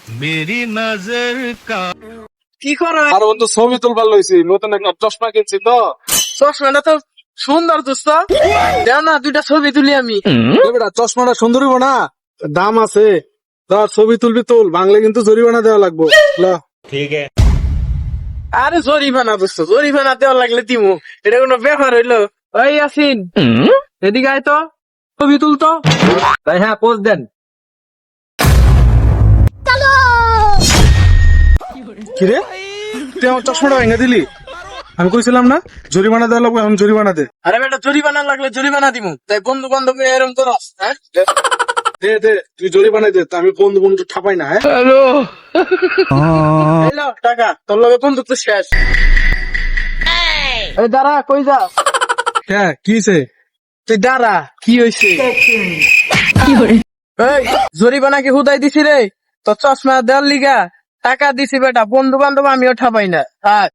मेरी नजर का কি করো? আর বন্ধু ছবি তুলবার লইছি, নতুন একটা চশমা কিনছি তো। চশমাটা তো সুন্দর দোস্ত, দেও না দুইটা ছবি তুলি আমি। এ বেটা, চশমাটা সুন্দর হইবো না? দাম আছে। ধর ছবি তুলবি তুল, বাংলা কিন্তু জরিমানা দেওয়া লাগবে। ল। আরে জরিমানা দোস্ত, জরিমানা দেওয়া লাগলে দিমু, এটা কোনো ব্যাপার হইলো? ওই ইয়াসিন, এদিকে আয় তো, ছবি তুলতো। ভাই হ্যাঁ পোস্ট দেন। কিরে, তুই আমার চশমাটা ভেঙে দিলি? আমি কইছিলাম না জরিমানা দেওয়া লাগবে, এখন জরিমানা দে। আরে বেটা, জরিমানা লাগলে জরিমানা দিমু, তাই বন্ধু বান্ধব এরম করস? হ্যাঁ, দে দে, তুই জরিমানা দে, আমি বন্ধু বন্ধু ঠাপাই না। হ্যাঁ, এই নাও টাকা, তোর লগে বন্ধুত্ব শেষ। এই দাঁড়া, কই যা? হ্যাঁ কি হইছে? তুই দাঁড়া, কি হয়েছে? এই জরিমানা কি হুদাই দিছি রে? তো চশমা দেওয়ার লিগা টাকা দিছি বেটা, বন্ধু বান্ধব আমিও ঠাপাই না। থাক।